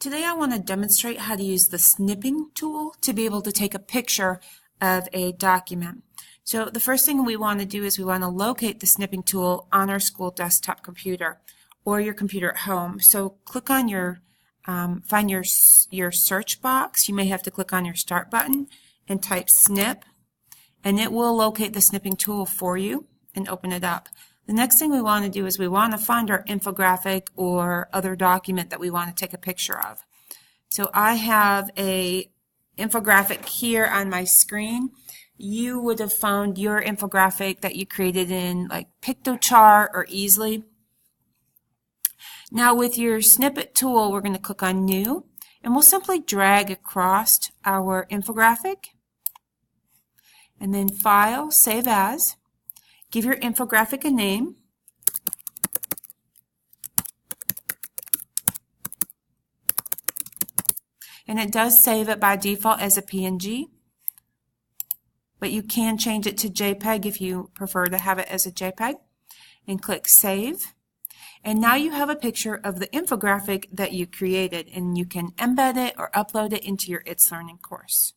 Today I want to demonstrate how to use the snipping tool to be able to take a picture of a document. So the first thing we want to do is we want to locate the snipping tool on our school desktop computer or your computer at home. So click on find your search box. You may have to click on your start button and type snip, and it will locate the snipping tool for you and open it up. The next thing we want to do is we want to find our infographic or other document that we want to take a picture of. So I have a infographic here on my screen. You would have found your infographic that you created in like Pictochart or Easily. Now with your snippet tool, we're going to click on New, and we'll simply drag across our infographic, and then File, Save As. Give your infographic a name. And it does save it by default as a PNG, but you can change it to JPEG if you prefer to have it as a JPEG. And click Save. And now you have a picture of the infographic that you created, and you can embed it or upload it into your It's Learning course.